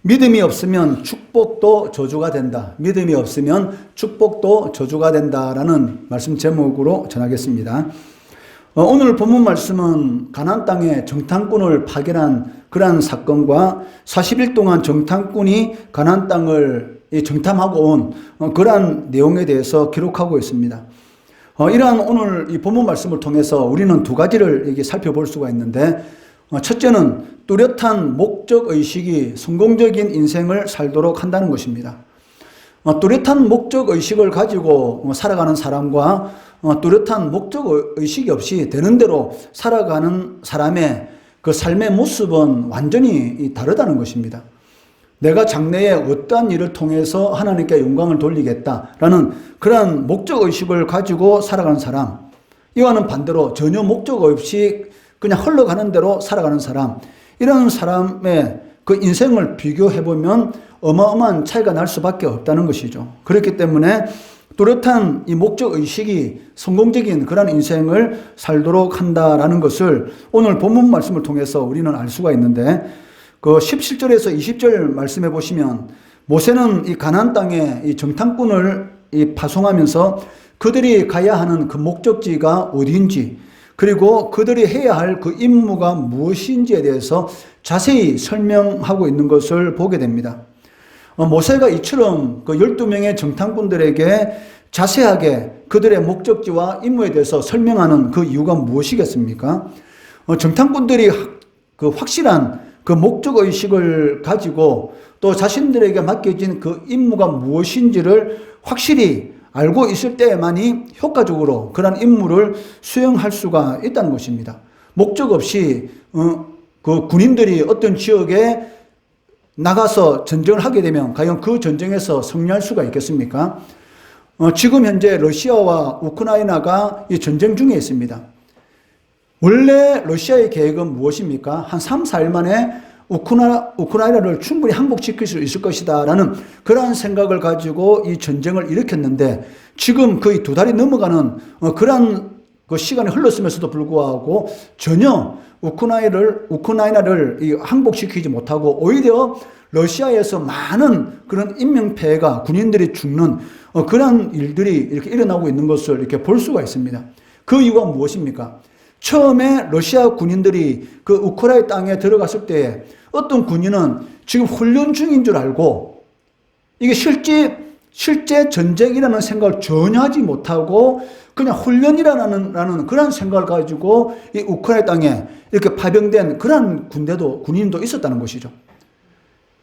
믿음이 없으면 축복도 저주가 된다. 믿음이 없으면 축복도 저주가 된다라는 말씀 제목으로 전하겠습니다. 오늘 본문 말씀은 가나안 땅에 정탐꾼을 파견한 그러한 사건과 40일 동안 정탐꾼이 가나안 땅을 정탐하고 온 그러한 내용에 대해서 기록하고 있습니다. 이러한 오늘 이 본문 말씀을 통해서 우리는 두 가지를 살펴볼 수가 있는데, 첫째는 뚜렷한 목적의식이 성공적인 인생을 살도록 한다는 것입니다. 뚜렷한 목적의식을 가지고 살아가는 사람과 뚜렷한 목적의식이 없이 되는 대로 살아가는 사람의 그 삶의 모습은 완전히 다르다는 것입니다. 내가 장래에 어떠한 일을 통해서 하나님께 영광을 돌리겠다라는 그러한 목적의식을 가지고 살아가는 사람, 이와는 반대로 전혀 목적 없이 그냥 흘러가는 대로 살아가는 사람, 이런 사람의 그 인생을 비교해보면 어마어마한 차이가 날 수밖에 없다는 것이죠. 그렇기 때문에 뚜렷한 이 목적의식이 성공적인 그런 인생을 살도록 한다라는 것을 오늘 본문 말씀을 통해서 우리는 알 수가 있는데, 그 17절에서 20절 말씀해 보시면 모세는 이 가나안 땅에 이 정탐꾼을 파송하면서 그들이 가야 하는 그 목적지가 어디인지, 그리고 그들이 해야 할 그 임무가 무엇인지에 대해서 자세히 설명하고 있는 것을 보게 됩니다. 모세가 이처럼 그 12명의 정탐꾼들에게 자세하게 그들의 목적지와 임무에 대해서 설명하는 그 이유가 무엇이겠습니까? 정탐꾼들이 그 확실한 그 목적의식을 가지고 또 자신들에게 맡겨진 그 임무가 무엇인지를 확실히 알고 있을 때만이 효과적으로 그런 임무를 수행할 수가 있다는 것입니다. 목적 없이 그 군인들이 어떤 지역에 나가서 전쟁을 하게 되면 과연 그 전쟁에서 승리할 수가 있겠습니까? 지금 현재 러시아와 우크라이나가 이 전쟁 중에 있습니다. 원래 러시아의 계획은 무엇입니까? 한 3, 4일 만에 우크라이나를 충분히 항복시킬 수 있을 것이다 라는 그러한 생각을 가지고 이 전쟁을 일으켰는데, 지금 거의 2달이 넘어가는 그러한 그 시간이 흘렀음에도 불구하고 전혀 우크라이나를 항복시키지 못하고 오히려 러시아에서 많은 그런 인명피해가, 군인들이 죽는 그런 일들이 이렇게 일어나고 있는 것을 이렇게 볼 수가 있습니다. 그 이유가 무엇입니까? 처음에 러시아 군인들이 그 우크라이나 땅에 들어갔을 때 어떤 군인은 지금 훈련 중인 줄 알고 이게 실제 전쟁이라는 생각을 전혀 하지 못하고 그냥 훈련이라는 그런 생각을 가지고 이 우크라이나 땅에 이렇게 파병된 그런 군인도 있었다는 것이죠.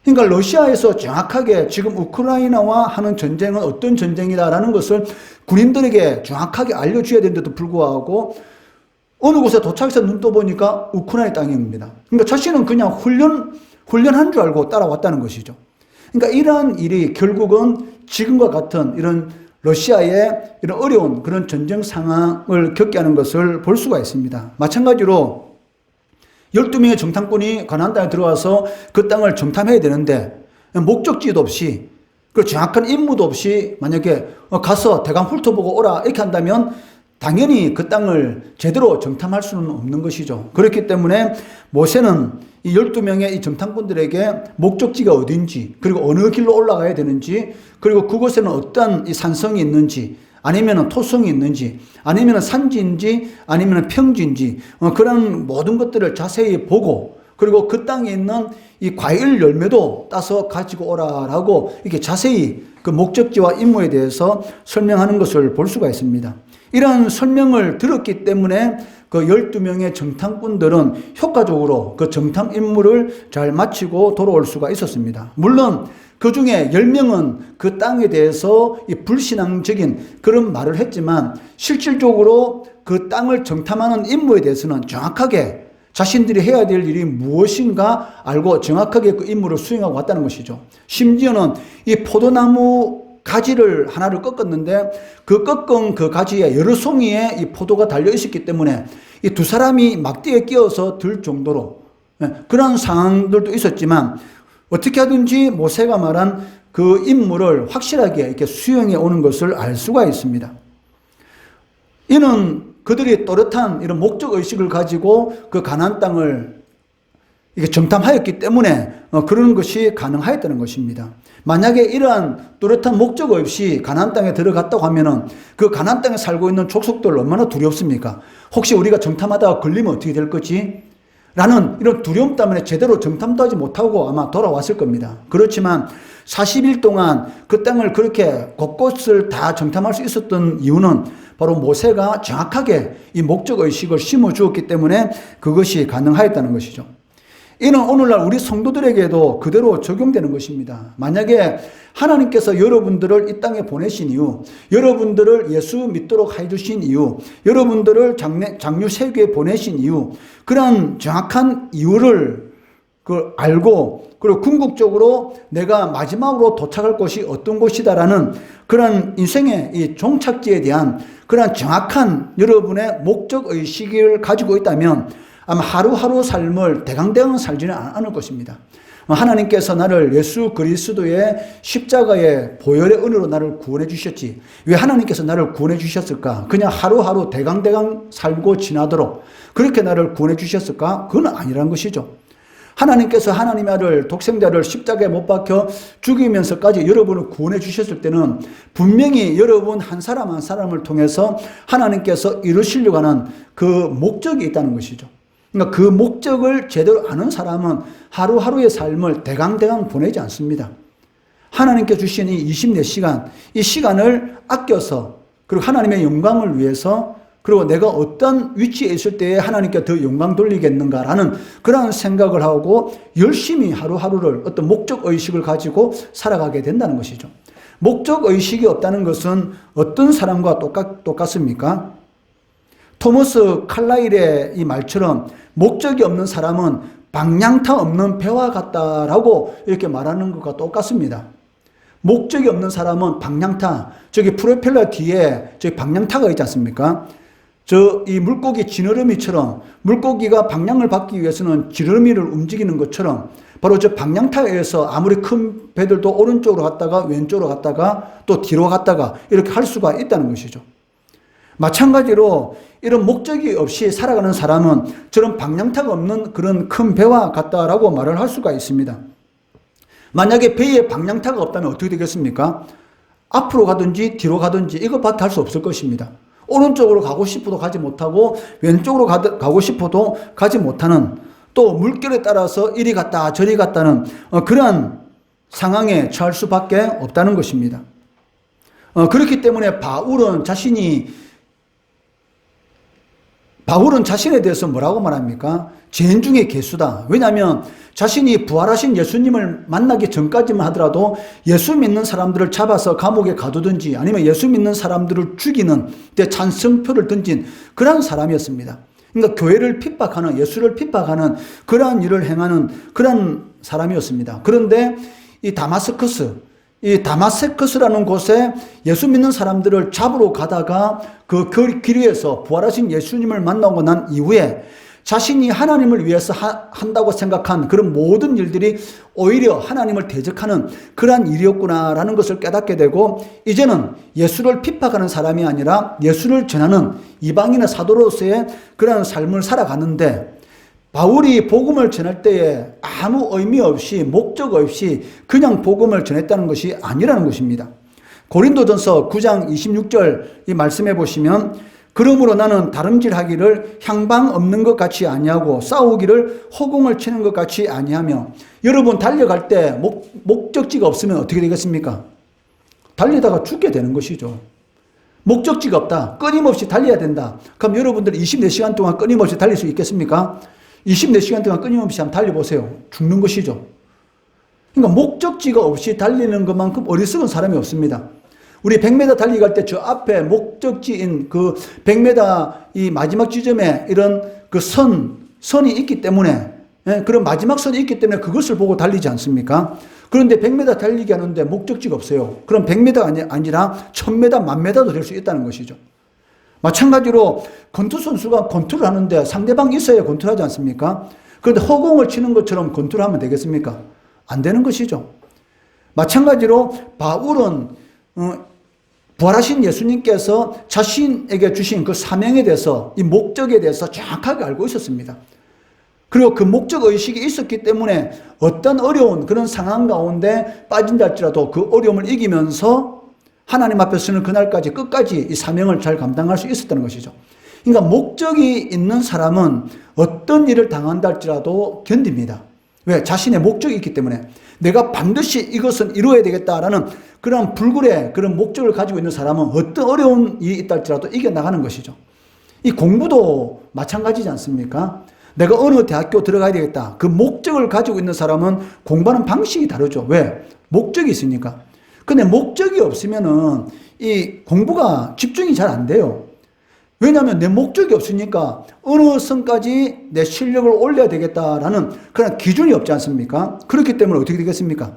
그러니까 러시아에서 정확하게 지금 우크라이나와 하는 전쟁은 어떤 전쟁이다라는 것을 군인들에게 정확하게 알려줘야 되는데도 불구하고 어느 곳에 도착해서 눈 떠보니까 우크라이나 땅입니다. 그러니까 자신은 그냥 훈련한 줄 알고 따라왔다는 것이죠. 그러니까 이러한 일이 결국은 지금과 같은 이런 러시아의 이런 어려운 그런 전쟁 상황을 겪게 하는 것을 볼 수가 있습니다. 마찬가지로 12명의 정탐꾼이 가나안 땅에 들어와서 그 땅을 정탐해야 되는데 목적지도 없이 그 정확한 임무도 없이 만약에 가서 대강 훑어보고 오라 이렇게 한다면 당연히 그 땅을 제대로 정탐할 수는 없는 것이죠. 그렇기 때문에 모세는 이 12명의 이 정탐꾼들에게 목적지가 어딘지, 그리고 어느 길로 올라가야 되는지, 그리고 그곳에는 어떤 이 산성이 있는지, 아니면 토성이 있는지, 아니면 산지인지, 아니면 평지인지, 그런 모든 것들을 자세히 보고, 그리고 그 땅에 있는 이 과일 열매도 따서 가지고 오라라고 이렇게 자세히 그 목적지와 임무에 대해서 설명하는 것을 볼 수가 있습니다. 이러한 설명을 들었기 때문에 그 12명의 정탐꾼들은 효과적으로 그 정탐 임무를 잘 마치고 돌아올 수가 있었습니다. 물론 그 중에 10명은 그 땅에 대해서 이 불신앙적인 그런 말을 했지만 실질적으로 그 땅을 정탐하는 임무에 대해서는 정확하게 자신들이 해야 될 일이 무엇인가 알고 정확하게 그 임무를 수행하고 왔다는 것이죠. 심지어는 이 포도나무 가지를 하나를 꺾었는데 그 꺾은 그 가지에 여러 송이의 이 포도가 달려 있었기 때문에 이 두 사람이 막대에 끼어서 들 정도로 그런 상황들도 있었지만 어떻게 하든지 모세가 말한 그 임무를 확실하게 이렇게 수행해 오는 것을 알 수가 있습니다. 이는 그들이 또렷한 이런 목적의식을 가지고 그 가나안 땅을 이게 정탐하였기 때문에 그런 것이 가능하였다는 것입니다. 만약에 이러한 뚜렷한 목적 없이 가나안 땅에 들어갔다고 하면은 그 가나안 땅에 살고 있는 족속들 얼마나 두렵습니까? 혹시 우리가 정탐하다가 걸리면 어떻게 될 거지? 라는 이런 두려움 때문에 제대로 정탐도 하지 못하고 아마 돌아왔을 겁니다. 그렇지만 40일 동안 그 땅을 그렇게 곳곳을 다 정탐할 수 있었던 이유는 바로 모세가 정확하게 이 목적의식을 심어주었기 때문에 그것이 가능하였다는 것이죠. 이는 오늘날 우리 성도들에게도 그대로 적용되는 것입니다. 만약에 하나님께서 여러분들을 이 땅에 보내신 이유, 여러분들을 예수 믿도록 해주신 이유, 여러분들을 장류 세계에 보내신 이유, 그런 정확한 이유를 알고 그리고 궁극적으로 내가 마지막으로 도착할 곳이 어떤 곳이다라는 그런 인생의 이 종착지에 대한 그런 정확한 여러분의 목적의식을 가지고 있다면 아마 하루하루 삶을 대강대강 살지는 않을 것입니다. 하나님께서 나를 예수 그리스도의 십자가의 보혈의 은혜로 나를 구원해 주셨지. 왜 하나님께서 나를 구원해 주셨을까? 그냥 하루하루 대강대강 살고 지나도록 그렇게 나를 구원해 주셨을까? 그건 아니란 것이죠. 하나님께서 하나님의 아들 독생자를 십자가에 못 박혀 죽이면서까지 여러분을 구원해 주셨을 때는 분명히 여러분 한 사람 한 사람을 통해서 하나님께서 이루시려고 하는 그 목적이 있다는 것이죠. 그러니까 그 목적을 제대로 아는 사람은 하루하루의 삶을 대강대강 보내지 않습니다. 하나님께 주신 이 24시간, 이 시간을 아껴서 그리고 하나님의 영광을 위해서 그리고 내가 어떤 위치에 있을 때에 하나님께 더 영광 돌리겠는가라는 그런 생각을 하고 열심히 하루하루를 어떤 목적의식을 가지고 살아가게 된다는 것이죠. 목적의식이 없다는 것은 어떤 사람과 똑같습니까? 토머스 칼라일의 이 말처럼 목적이 없는 사람은 방향타 없는 배와 같다라고 이렇게 말하는 것과 똑같습니다. 목적이 없는 사람은 방향타, 저기 프로펠러 뒤에 저기 방향타가 있지 않습니까? 이 물고기 지느러미처럼 물고기가 방향을 받기 위해서는 지느러미를 움직이는 것처럼 바로 저 방향타에 의해서 아무리 큰 배들도 오른쪽으로 갔다가 왼쪽으로 갔다가 또 뒤로 갔다가 이렇게 할 수가 있다는 것이죠. 마찬가지로 이런 목적이 없이 살아가는 사람은 저런 방향타가 없는 그런 큰 배와 같다라고 말을 할 수가 있습니다. 만약에 배에 방향타가 없다면 어떻게 되겠습니까? 앞으로 가든지 뒤로 가든지 이것밖에 할 수 없을 것입니다. 오른쪽으로 가고 싶어도 가지 못하고 왼쪽으로 가고 싶어도 가지 못하는 또 물결에 따라서 이리 갔다 저리 갔다는 그러한 상황에 처할 수밖에 없다는 것입니다. 그렇기 때문에 바울은 자신에 대해서 뭐라고 말합니까? 죄인 중에 괴수다. 왜냐하면 자신이 부활하신 예수님을 만나기 전까지만 하더라도 예수 믿는 사람들을 잡아서 감옥에 가두든지 아니면 예수 믿는 사람들을 죽이는 데 찬성표를 던진 그런 사람이었습니다. 그러니까 교회를 핍박하는, 예수를 핍박하는 그러한 일을 행하는 그런 사람이었습니다. 그런데 이 다마스커스라는 곳에 예수 믿는 사람들을 잡으러 가다가 그 길 위에서 부활하신 예수님을 만나고 난 이후에 자신이 하나님을 위해서 한다고 생각한 그런 모든 일들이 오히려 하나님을 대적하는 그러한 일이었구나라는 것을 깨닫게 되고 이제는 예수를 핍박하는 사람이 아니라 예수를 전하는 이방인의 사도로서의 그러한 삶을 살아가는데 바울이 복음을 전할 때에 아무 의미 없이 목적 없이 그냥 복음을 전했다는 것이 아니라는 것입니다. 고린도전서 9장 26절 이 말씀해 보시면 그러므로 나는 다름질하기를 향방 없는 것 같이 아니하고 싸우기를 허공을 치는 것 같이 아니하며 여러분 달려갈 때 목적지가 없으면 어떻게 되겠습니까? 달리다가 죽게 되는 것이죠. 목적지가 없다. 끊임없이 달려야 된다. 그럼 여러분들 24시간 동안 끊임없이 달릴 수 있겠습니까? 24시간 동안 끊임없이 한번 달려보세요. 죽는 것이죠. 그러니까 목적지가 없이 달리는 것만큼 어리석은 사람이 없습니다. 우리 100m 달리기 할 때 저 앞에 목적지인 그 100m 이 마지막 지점에 이런 그 선이 있기 때문에 그런 마지막 선이 있기 때문에 그것을 보고 달리지 않습니까? 그런데 100m 달리기 하는데 목적지가 없어요. 그럼 100m가 아니라 1000m, 1000m도 될 수 있다는 것이죠. 마찬가지로 권투 선수가 권투를 하는데 상대방이 있어야 권투를 하지 않습니까? 그런데 허공을 치는 것처럼 권투를 하면 되겠습니까? 안 되는 것이죠. 마찬가지로 바울은 부활하신 예수님께서 자신에게 주신 그 사명에 대해서 이 목적에 대해서 정확하게 알고 있었습니다. 그리고 그 목적 의식이 있었기 때문에 어떤 어려운 그런 상황 가운데 빠진다 할지라도 그 어려움을 이기면서 하나님 앞에 서는 그날까지 끝까지 이 사명을 잘 감당할 수 있었다는 것이죠. 그러니까 목적이 있는 사람은 어떤 일을 당한다 할지라도 견딥니다. 왜? 자신의 목적이 있기 때문에 내가 반드시 이것은 이루어야 되겠다라는 그런 불굴의 그런 목적을 가지고 있는 사람은 어떤 어려운 일이 있다 할지라도 이겨나가는 것이죠. 이 공부도 마찬가지지 않습니까? 내가 어느 대학교 들어가야 되겠다. 그 목적을 가지고 있는 사람은 공부하는 방식이 다르죠. 왜? 목적이 있으니까. 근데 목적이 없으면은 이 공부가 집중이 잘 안 돼요. 왜냐하면 내 목적이 없으니까 어느 선까지 내 실력을 올려야 되겠다라는 그런 기준이 없지 않습니까? 그렇기 때문에 어떻게 되겠습니까?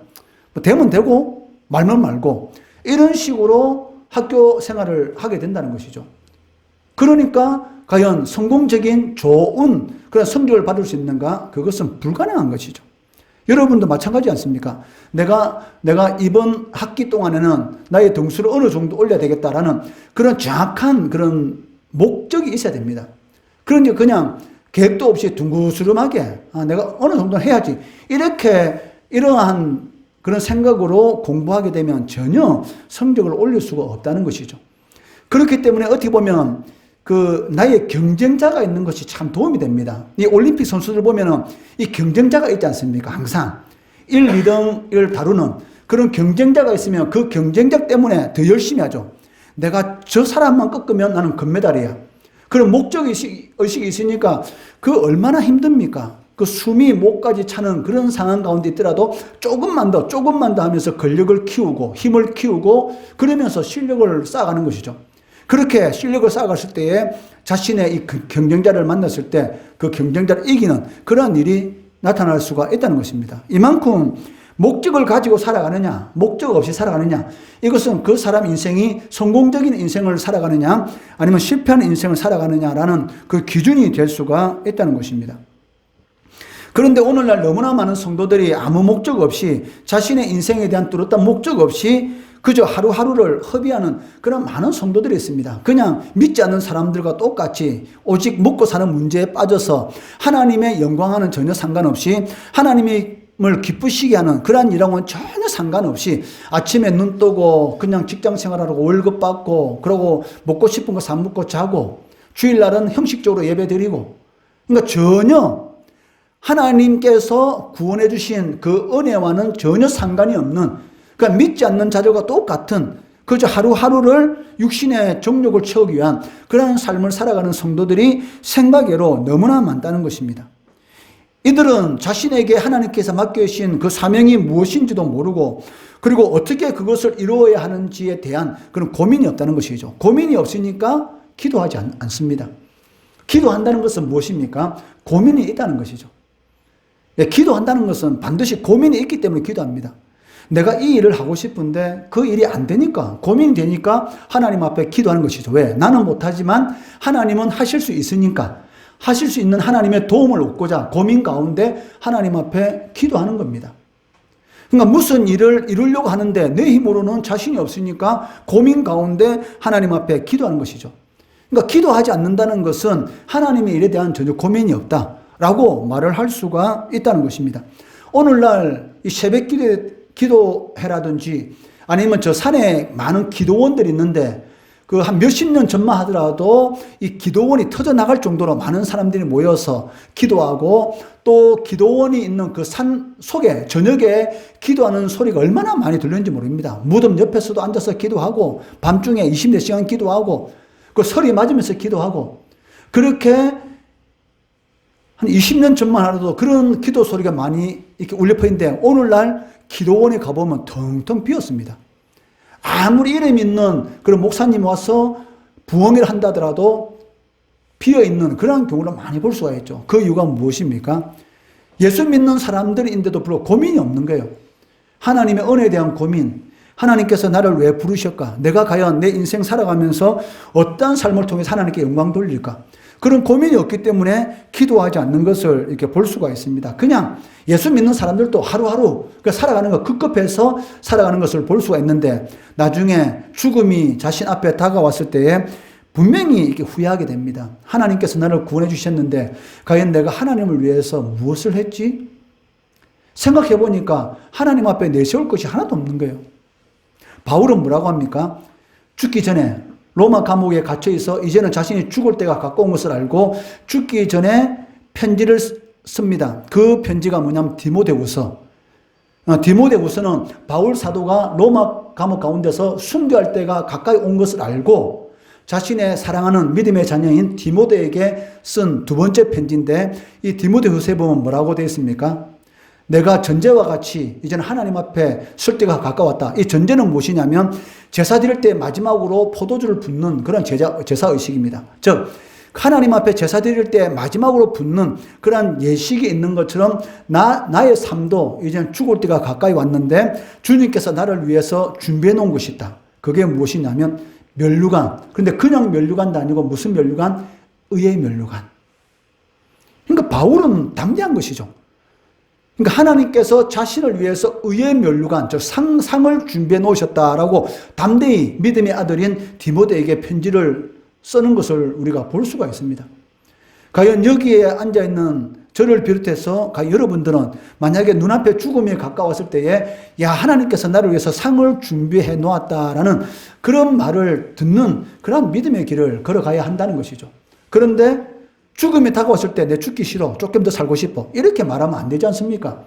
뭐 되면 되고 말면 말고 이런 식으로 학교 생활을 하게 된다는 것이죠. 그러니까 과연 성공적인 좋은 그런 성적을 받을 수 있는가? 그것은 불가능한 것이죠. 여러분도 마찬가지 않습니까? 내가 이번 학기 동안에는 나의 등수를 어느 정도 올려야 되겠다라는 그런 정확한 그런 목적이 있어야 됩니다. 그러니 그냥 계획도 없이 둥그스름하게 내가 어느 정도는 해야지 이러한 그런 생각으로 공부하게 되면 전혀 성적을 올릴 수가 없다는 것이죠. 그렇기 때문에 어떻게 보면 그 나의 경쟁자가 있는 것이 참 도움이 됩니다. 이 올림픽 선수들 보면은 이 경쟁자가 있지 않습니까? 항상 1, 2등을 다루는 그런 경쟁자가 있으면 그 경쟁자 때문에 더 열심히 하죠. 내가 저 사람만 꺾으면 나는 금메달이야. 그런 목적의식이 있으니까 그 얼마나 힘듭니까? 그 숨이 목까지 차는 그런 상황 가운데 있더라도 조금만 더 하면서 근력을 키우고 힘을 키우고 그러면서 실력을 쌓아가는 것이죠. 그렇게 실력을 쌓아갔을 때에 자신의 이 경쟁자를 만났을 때 그 경쟁자를 이기는 그런 일이 나타날 수가 있다는 것입니다. 이만큼 목적을 가지고 살아가느냐, 목적 없이 살아가느냐, 이것은 그 사람 인생이 성공적인 인생을 살아가느냐, 아니면 실패하는 인생을 살아가느냐라는 그 기준이 될 수가 있다는 것입니다. 그런데 오늘날 너무나 많은 성도들이 아무 목적 없이 자신의 인생에 대한 뚜렷한 목적 없이 그저 하루하루를 허비하는 그런 많은 성도들이 있습니다. 그냥 믿지 않는 사람들과 똑같이 오직 먹고 사는 문제에 빠져서 하나님의 영광과는 전혀 상관없이 하나님을 기쁘시게 하는 그러한 일하고는 전혀 상관없이 아침에 눈 뜨고 그냥 직장 생활하고 월급 받고 그러고 먹고 싶은 거 사 먹고 자고 주일날은 형식적으로 예배 드리고 그러니까 전혀 하나님께서 구원해 주신 그 은혜와는 전혀 상관이 없는 그러니까 믿지 않는 자들과 똑같은 그저 하루하루를 육신의 정욕을 채우기 위한 그런 삶을 살아가는 성도들이 생각외로 너무나 많다는 것입니다. 이들은 자신에게 하나님께서 맡겨주신 그 사명이 무엇인지도 모르고 그리고 어떻게 그것을 이루어야 하는지에 대한 그런 고민이 없다는 것이죠. 고민이 없으니까 기도하지 않습니다. 기도한다는 것은 무엇입니까? 고민이 있다는 것이죠. 기도한다는 것은 반드시 고민이 있기 때문에 기도합니다. 내가 이 일을 하고 싶은데 그 일이 안 되니까 고민이 되니까 하나님 앞에 기도하는 것이죠. 왜? 나는 못하지만 하나님은 하실 수 있으니까 하실 수 있는 하나님의 도움을 얻고자 고민 가운데 하나님 앞에 기도하는 겁니다. 그러니까 무슨 일을 이루려고 하는데 내 힘으로는 자신이 없으니까 고민 가운데 하나님 앞에 기도하는 것이죠. 그러니까 기도하지 않는다는 것은 하나님의 일에 대한 전혀 고민이 없다라고 말을 할 수가 있다는 것입니다. 오늘날 이 새벽 기도회라든지 아니면 저 산에 많은 기도원들이 있는데 그 한 몇십 년 전만 하더라도 이 기도원이 터져 나갈 정도로 많은 사람들이 모여서 기도하고 또 기도원이 있는 그 산 속에 저녁에 기도하는 소리가 얼마나 많이 들리는지 모릅니다. 무덤 옆에서도 앉아서 기도하고 밤중에 24시간 기도하고 그 설이 맞으면서 기도하고 그렇게 한 20년 전만 하더라도 그런 기도 소리가 많이 이렇게 울려 퍼있는데 오늘날 기도원에 가보면 텅텅 비었습니다. 아무리 이름 있는 그런 목사님 와서 부흥회를 한다더라도 비어있는 그런 경우를 많이 볼 수가 있죠. 그 이유가 무엇입니까? 예수 믿는 사람들인데도 불구하고 고민이 없는 거예요. 하나님의 은혜에 대한 고민, 하나님께서 나를 왜 부르셨까? 내가 과연 내 인생 살아가면서 어떤 삶을 통해서 하나님께 영광 돌릴까? 그런 고민이 없기 때문에 기도하지 않는 것을 이렇게 볼 수가 있습니다. 그냥 예수 믿는 사람들도 하루하루 살아가는 거 급급해서 살아가는 것을 볼 수가 있는데 나중에 죽음이 자신 앞에 다가왔을 때에 분명히 이렇게 후회하게 됩니다. 하나님께서 나를 구원해 주셨는데 과연 내가 하나님을 위해서 무엇을 했지? 생각해 보니까 하나님 앞에 내세울 것이 하나도 없는 거예요. 바울은 뭐라고 합니까? 죽기 전에 로마 감옥에 갇혀 있어 이제는 자신이 죽을 때가 가까운 것을 알고 죽기 전에 편지를 씁니다. 그 편지가 뭐냐면 디모데후서. 디모데후서는 바울 사도가 로마 감옥 가운데서 순교할 때가 가까이 온 것을 알고 자신의 사랑하는 믿음의 자녀인 디모데에게 쓴 두 번째 편지인데, 이 디모데후서에 보면 뭐라고 되어 있습니까? 내가 전제와 같이 이제는 하나님 앞에 설 때가 가까웠다. 이 전제는 무엇이냐면 제사 드릴 때 마지막으로 포도주를 붓는 그런 제사의식입니다. 즉 하나님 앞에 제사 드릴 때 마지막으로 붓는 그런 예식이 있는 것처럼 나의 삶도 이제는 죽을 때가 가까이 왔는데 주님께서 나를 위해서 준비해 놓은 것이 있다. 그게 무엇이냐면 면류관. 그런데 그냥 면류관도 아니고 무슨 면류관? 의의 면류관. 그러니까 바울은 담대한 것이죠. 그러니까 하나님께서 자신을 위해서 의의 면류관, 즉 상을 준비해 놓으셨다라고 담대히 믿음의 아들인 디모데에게 편지를 쓰는 것을 우리가 볼 수가 있습니다. 과연 여기에 앉아있는 저를 비롯해서 과연 여러분들은 만약에 눈앞에 죽음이 가까웠을 때에 야, 하나님께서 나를 위해서 상을 준비해 놓았다라는 그런 말을 듣는 그런 믿음의 길을 걸어가야 한다는 것이죠. 그런데 죽음이 다가왔을 때 내 죽기 싫어, 조금 더 살고 싶어, 이렇게 말하면 안 되지 않습니까?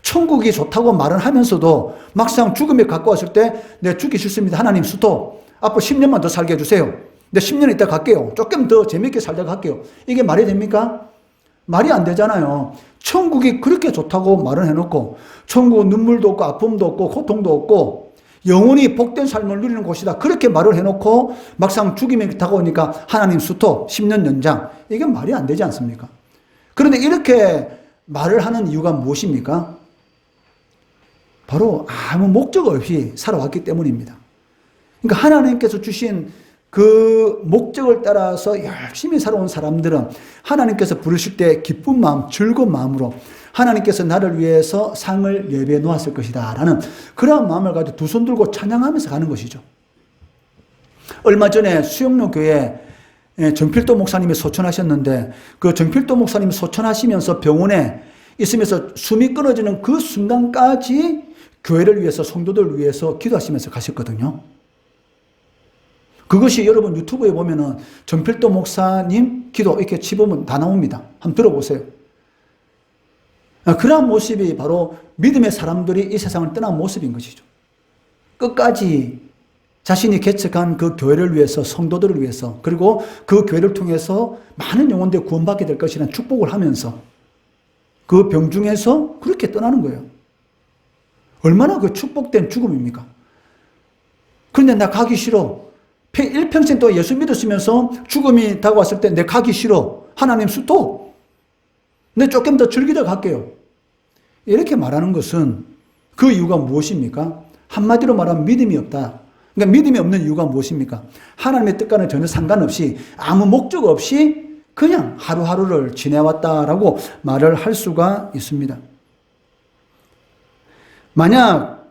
천국이 좋다고 말은 하면서도 막상 죽음이 가까웠을 때 내 죽기 싫습니다. 하나님 스톱. 앞으로 10년만 더 살게 해주세요. 내 10년 있다 갈게요. 조금 더 재밌게 살다가 갈게요. 이게 말이 됩니까? 말이 안 되잖아요. 천국이 그렇게 좋다고 말을 해놓고 천국은 눈물도 없고 아픔도 없고 고통도 없고 영원히 복된 삶을 누리는 곳이다. 그렇게 말을 해놓고 막상 죽음이 다가오니까 하나님 스톱 10년 연장. 이게 말이 안 되지 않습니까? 그런데 이렇게 말을 하는 이유가 무엇입니까? 바로 아무 목적 없이 살아왔기 때문입니다. 그러니까 하나님께서 주신 그 목적을 따라서 열심히 살아온 사람들은 하나님께서 부르실 때 기쁜 마음, 즐거운 마음으로 하나님께서 나를 위해서 상을 예배해 놓았을 것이다 라는 그런 마음을 가지고 두 손 들고 찬양하면서 가는 것이죠. 얼마 전에 수영로 교회 정필도 목사님이 소천하셨는데 그 정필도 목사님이 소천하시면서 병원에 있으면서 숨이 끊어지는 그 순간까지 교회를 위해서 성도들을 위해서 기도하시면서 가셨거든요. 그것이 여러분 유튜브에 보면은 정필도 목사님 기도 이렇게 치보면 다 나옵니다. 한번 들어보세요. 그러한 모습이 바로 믿음의 사람들이 이 세상을 떠난 모습인 것이죠. 끝까지 자신이 개척한 그 교회를 위해서, 성도들을 위해서, 그리고 그 교회를 통해서 많은 영혼들이 구원받게 될 것이라는 축복을 하면서 그 병중에서 그렇게 떠나는 거예요. 얼마나 그 축복된 죽음입니까? 그런데 나 가기 싫어. 일평생 또 예수 믿었으면서 죽음이 다가왔을 때 내 가기 싫어. 하나님 스톱. 내 조금 더 즐기다 갈게요. 이렇게 말하는 것은 그 이유가 무엇입니까? 한마디로 말하면 믿음이 없다. 그러니까 믿음이 없는 이유가 무엇입니까? 하나님의 뜻과는 전혀 상관없이 아무 목적 없이 그냥 하루하루를 지내왔다라고 말을 할 수가 있습니다. 만약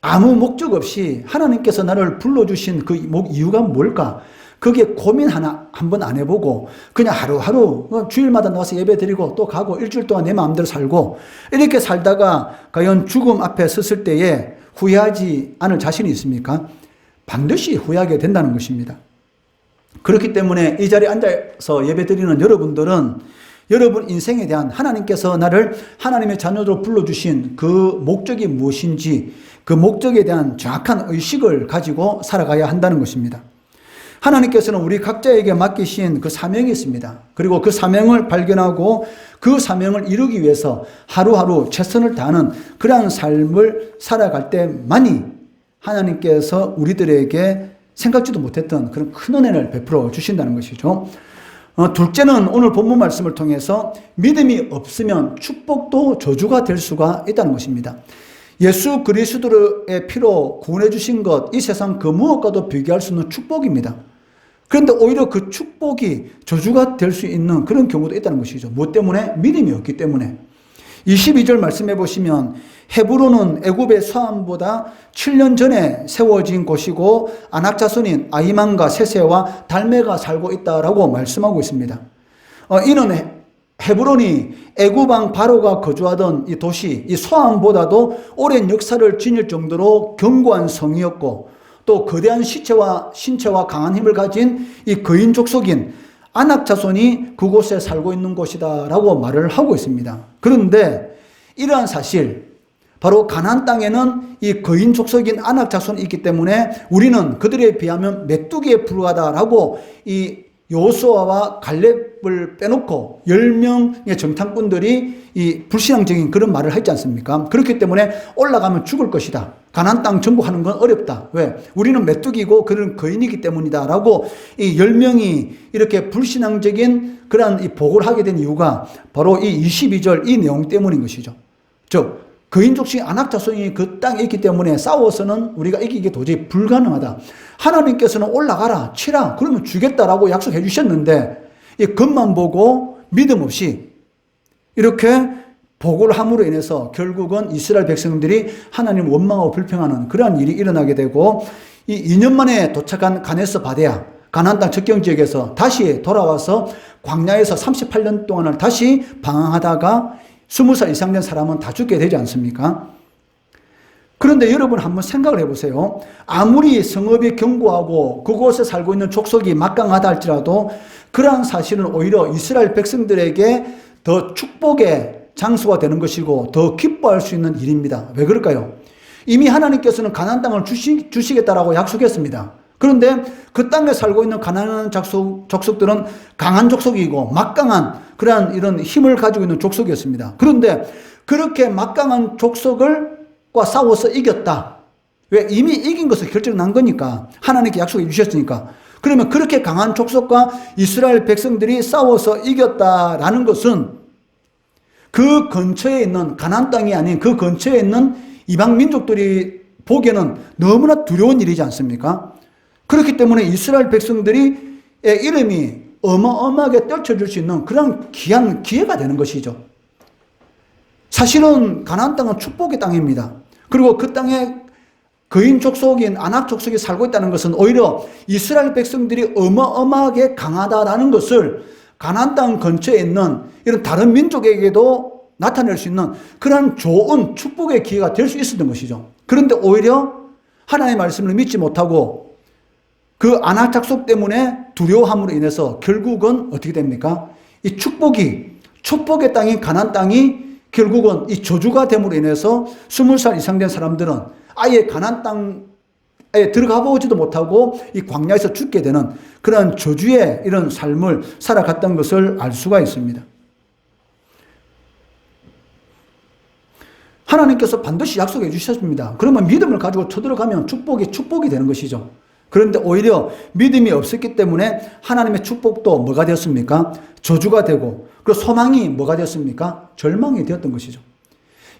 아무 목적 없이 하나님께서 나를 불러주신 그 이유가 뭘까? 그게 고민 한번 안 해보고 그냥 하루하루 주일마다 나와서 예배 드리고 또 가고 일주일 동안 내 마음대로 살고 이렇게 살다가 과연 죽음 앞에 섰을 때에 후회하지 않을 자신이 있습니까? 반드시 후회하게 된다는 것입니다. 그렇기 때문에 이 자리에 앉아서 예배 드리는 여러분들은 여러분 인생에 대한 하나님께서 나를 하나님의 자녀로 불러주신 그 목적이 무엇인지 그 목적에 대한 정확한 의식을 가지고 살아가야 한다는 것입니다. 하나님께서는 우리 각자에게 맡기신 그 사명이 있습니다. 그리고 그 사명을 발견하고 그 사명을 이루기 위해서 하루하루 최선을 다하는 그러한 삶을 살아갈 때만이 하나님께서 우리들에게 생각지도 못했던 그런 큰 은혜를 베풀어 주신다는 것이죠. 둘째는 오늘 본문 말씀을 통해서 믿음이 없으면 축복도 저주가 될 수가 있다는 것입니다. 예수 그리스도의 피로 구원해 주신 것, 이 세상 그 무엇과도 비교할 수 없는 축복입니다. 그런데 오히려 그 축복이 저주가 될 수 있는 그런 경우도 있다는 것이죠. 무엇 때문에? 믿음이 없기 때문에. 22절 말씀해 보시면 헤브론은 애굽의 수암보다 7년 전에 세워진 곳이고 아낙 자손인 아히만과 세세와 달메가 살고 있다라고 말씀하고 있습니다. 이는 헤브론이 애굽 왕 바로가 거주하던 이 도시, 이 수암보다도 오랜 역사를 지닐 정도로 견고한 성이었고 또 거대한 신체와 강한 힘을 가진 이 거인 족속인 아낙 자손이 그곳에 살고 있는 곳이다라고 말을 하고 있습니다. 그런데 이러한 사실, 바로 가나안 땅에는 이 거인 족속인 아낙 자손이 있기 때문에 우리는 그들에 비하면 메뚜기에 불과하다라고 이 여호수아와 갈렙을 빼놓고 10명의 정탐꾼들이 이 불신앙적인 그런 말을 하지 않습니까? 그렇기 때문에 올라가면 죽을 것이다. 가나안 땅 정복하는 건 어렵다. 왜? 우리는 메뚜기고 그들은 거인이기 때문이다. 라고 이 10명이 이렇게 불신앙적인 그러한 이 보고를 하게 된 이유가 바로 이 22절 이 내용 때문인 것이죠. 즉, 거인 족속이 아낙 자손이 그 땅에 있기 때문에 싸워서는 우리가 이기기 도저히 불가능하다. 하나님께서는 올라가라, 치라, 그러면 주겠다라고 약속해 주셨는데 이 겉만 보고 믿음 없이 이렇게 보고를 함으로 인해서 결국은 이스라엘 백성들이 하나님을 원망하고 불평하는 그러한 일이 일어나게 되고 이 2년 만에 도착한 가네스 바데아, 가나안 땅 접경 지역에서 다시 돌아와서 광야에서 38년 동안을 다시 방황하다가 20살 이상 된 사람은 다 죽게 되지 않습니까? 그런데 여러분 한번 생각을 해보세요. 아무리 성읍이 견고하고 그곳에 살고 있는 족속이 막강하다 할지라도 그러한 사실은 오히려 이스라엘 백성들에게 더 축복의 장소가 되는 것이고 더 기뻐할 수 있는 일입니다. 왜 그럴까요? 이미 하나님께서는 가나안 땅을 주시겠다라고 약속했습니다. 그런데 그 땅에 살고 있는 가나안 족속들은 강한 족속이고 막강한 그러한 이런 힘을 가지고 있는 족속이었습니다. 그런데 그렇게 막강한 족속과 싸워서 이겼다. 왜? 이미 이긴 것을 결정 난 거니까. 하나님께 약속해 주셨으니까. 그러면 그렇게 강한 족속과 이스라엘 백성들이 싸워서 이겼다라는 것은 그 근처에 있는 가나안 땅이 아닌 그 근처에 있는 이방 민족들이 보기에는 너무나 두려운 일이지 않습니까? 그렇기 때문에 이스라엘 백성들이 이름이 어마어마하게 떨쳐질 수 있는 그런 귀한 기회가 되는 것이죠. 사실은 가나안 땅은 축복의 땅입니다. 그리고 그 땅에 거인 족속인 아낙 족속이 살고 있다는 것은 오히려 이스라엘 백성들이 어마어마하게 강하다라는 것을 가나안 땅 근처에 있는 이런 다른 민족에게도 나타낼 수 있는 그런 좋은 축복의 기회가 될 수 있었던 것이죠. 그런데 오히려 하나님의 말씀을 믿지 못하고 그 아낙 족속 때문에 두려워함으로 인해서 결국은 어떻게 됩니까? 이 축복의 땅인 가나안 땅이 결국은 이 저주가 됨으로 인해서 20살 이상 된 사람들은 아예 가나안 땅에 들어가 보지도 못하고 이 광야에서 죽게 되는 그런 저주의 이런 삶을 살아갔던 것을 알 수가 있습니다. 하나님께서 반드시 약속해 주셨습니다. 그러면 믿음을 가지고 쳐들어가면 축복이 되는 것이죠. 그런데 오히려 믿음이 없었기 때문에 하나님의 축복도 뭐가 되었습니까? 저주가 되고, 그리고 소망이 뭐가 되었습니까? 절망이 되었던 것이죠.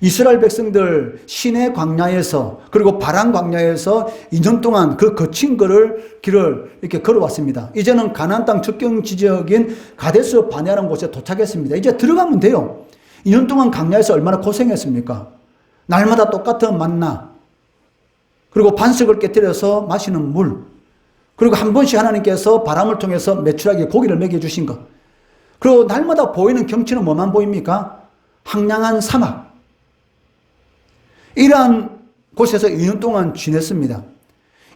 이스라엘 백성들 시내 광야에서 그리고 바란 광야에서 2년 동안 그 거친 길을 이렇게 걸어왔습니다. 이제는 가나안 땅 접경 지역인 가데스 바네아라는 곳에 도착했습니다. 이제 들어가면 돼요. 2년 동안 광야에서 얼마나 고생했습니까? 날마다 똑같은 만나, 그리고 반석을 깨뜨려서 마시는 물, 그리고 한 번씩 하나님께서 바람을 통해서 매출하게 고기를 먹여주신 것, 그리고 날마다 보이는 경치는 뭐만 보입니까? 황량한 사막. 이러한 곳에서 2년 동안 지냈습니다.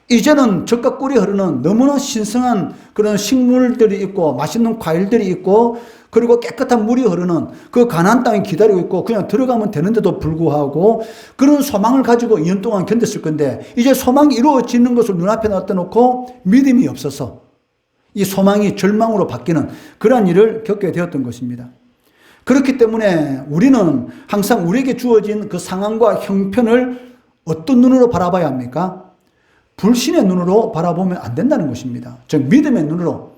이제는 젖과 꿀이 흐르는 너무나 신성한 그런 식물들이 있고 맛있는 과일들이 있고 그리고 깨끗한 물이 흐르는 그 가나안 땅이 기다리고 있고 그냥 들어가면 되는데도 불구하고 그런 소망을 가지고 2년 동안 견뎠을 건데 이제 소망이 이루어지는 것을 눈앞에 놔둬놓고 믿음이 없어서 이 소망이 절망으로 바뀌는 그러한 일을 겪게 되었던 것입니다. 그렇기 때문에 우리는 항상 우리에게 주어진 그 상황과 형편을 어떤 눈으로 바라봐야 합니까? 불신의 눈으로 바라보면 안 된다는 것입니다. 즉 믿음의 눈으로.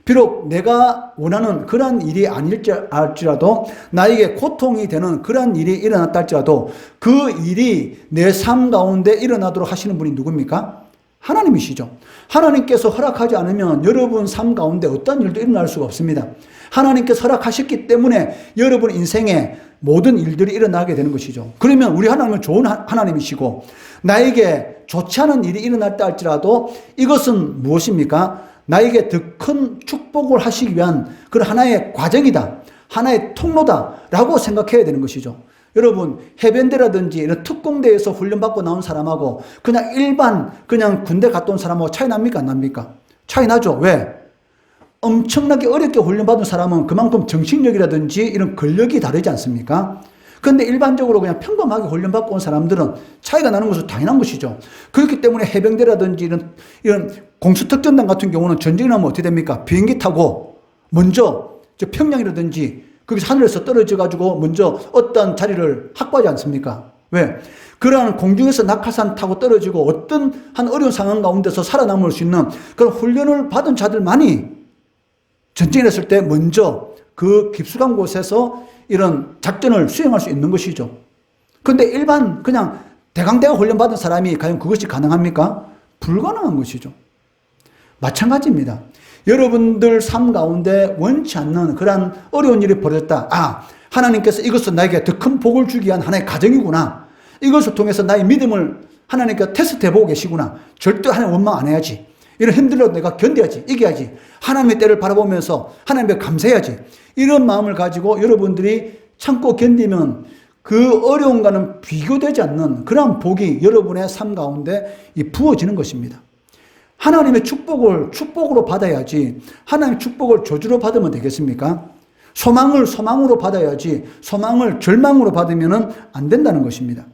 비록 내가 원하는 그러한 일이 아닐지라도 나에게 고통이 되는 그러한 일이 일어났다 할지라도 그 일이 내 삶 가운데 일어나도록 하시는 분이 누굽니까? 하나님이시죠. 하나님께서 허락하지 않으면 여러분 삶 가운데 어떤 일도 일어날 수가 없습니다. 하나님께서 허락하셨기 때문에 여러분 인생에 모든 일들이 일어나게 되는 것이죠. 그러면 우리 하나님은 좋은 하나님이시고 나에게 좋지 않은 일이 일어났다 할지라도 이것은 무엇입니까? 나에게 더 큰 축복을 하시기 위한 그런 하나의 과정이다. 하나의 통로다라고 생각해야 되는 것이죠. 여러분 해변대라든지 이런 특공대에서 훈련받고 나온 사람하고 그냥 일반 그냥 군대 갔다 온 사람하고 차이 납니까? 안 납니까? 차이 나죠. 왜? 엄청나게 어렵게 훈련받은 사람은 그만큼 정신력이라든지 이런 근력이 다르지 않습니까? 그런데 일반적으로 그냥 평범하게 훈련받고 온 사람들은 차이가 나는 것은 당연한 것이죠. 그렇기 때문에 해병대라든지 이런 공수특전단 같은 경우는 전쟁이 나면 어떻게 됩니까? 비행기 타고 먼저 평양이라든지 거기서 하늘에서 떨어져가지고 먼저 어떤 자리를 확보하지 않습니까? 왜? 그러한 공중에서 낙하산 타고 떨어지고 어떤 한 어려운 상황 가운데서 살아남을 수 있는 그런 훈련을 받은 자들만이 전쟁이 났을 때 먼저 그 깊숙한 곳에서 이런 작전을 수행할 수 있는 것이죠. 그런데 일반 그냥 대강대가 훈련받은 사람이 과연 그것이 가능합니까? 불가능한 것이죠. 마찬가지입니다. 여러분들 삶 가운데 원치 않는 그러한 어려운 일이 벌어졌다. 하나님께서 이것은 나에게 더 큰 복을 주기 위한 하나의 가정이구나. 이것을 통해서 나의 믿음을 하나님께서 테스트해보고 계시구나. 절대 하나님 원망 안 해야지. 이런 힘들어도 내가 견뎌야지. 이겨야지. 하나님의 때를 바라보면서 하나님께 감사해야지. 이런 마음을 가지고 여러분들이 참고 견디면 그 어려움과는 비교되지 않는 그런 복이 여러분의 삶 가운데 부어지는 것입니다. 하나님의 축복을 축복으로 받아야지 하나님의 축복을 저주로 받으면 되겠습니까? 소망을 소망으로 받아야지 소망을 절망으로 받으면 안 된다는 것입니다.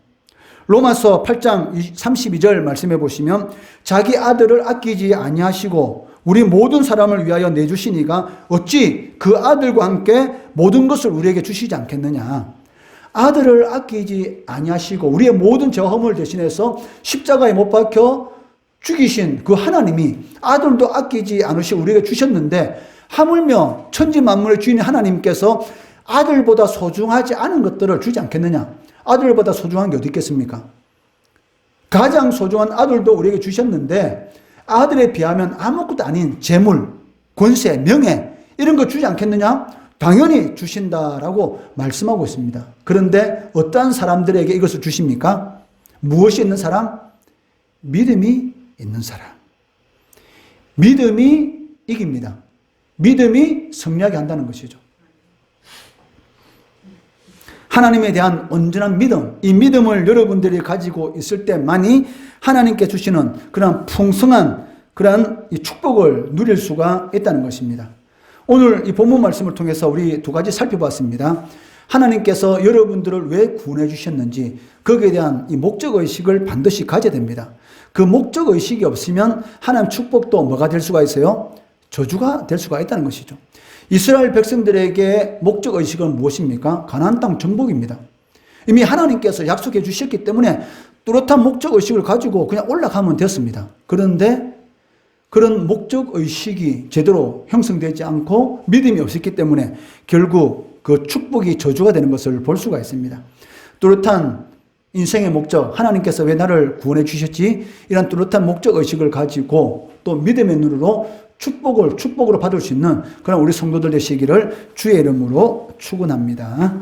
로마서 8장 32절 말씀해 보시면 자기 아들을 아끼지 아니하시고 우리 모든 사람을 위하여 내주시니가 어찌 그 아들과 함께 모든 것을 우리에게 주시지 않겠느냐. 아들을 아끼지 아니하시고 우리의 모든 죄와 허물을 대신해서 십자가에 못 박혀 죽이신 그 하나님이 아들도 아끼지 않으시고 우리에게 주셨는데 하물며 천지 만물의 주인 하나님께서 아들보다 소중하지 않은 것들을 주지 않겠느냐. 아들보다 소중한 게 어디 있겠습니까? 가장 소중한 아들도 우리에게 주셨는데 아들에 비하면 아무것도 아닌 재물, 권세, 명예 이런 거 주지 않겠느냐? 당연히 주신다라고 말씀하고 있습니다. 그런데 어떠한 사람들에게 이것을 주십니까? 무엇이 있는 사람? 믿음이 있는 사람. 믿음이 이깁니다. 믿음이 승리하게 한다는 것이죠. 하나님에 대한 온전한 믿음, 이 믿음을 여러분들이 가지고 있을 때만이 하나님께 주시는 그런 풍성한 그런 축복을 누릴 수가 있다는 것입니다. 오늘 이 본문 말씀을 통해서 우리 두 가지 살펴봤습니다. 하나님께서 여러분들을 왜 구원해 주셨는지 거기에 대한 이 목적의식을 반드시 가져야 됩니다. 그 목적의식이 없으면 하나님 축복도 뭐가 될 수가 있어요? 저주가 될 수가 있다는 것이죠. 이스라엘 백성들에게 목적의식은 무엇입니까? 가나안 땅 정복입니다. 이미 하나님께서 약속해 주셨기 때문에 뚜렷한 목적의식을 가지고 그냥 올라가면 됐습니다. 그런데 그런 목적의식이 제대로 형성되지 않고 믿음이 없었기 때문에 결국 그 축복이 저주가 되는 것을 볼 수가 있습니다. 뚜렷한 인생의 목적, 하나님께서 왜 나를 구원해 주셨지? 이런 뚜렷한 목적의식을 가지고 또 믿음의 눈으로 축복으로 받을 수 있는 그런 우리 성도들 되시기를 주의 이름으로 축원합니다.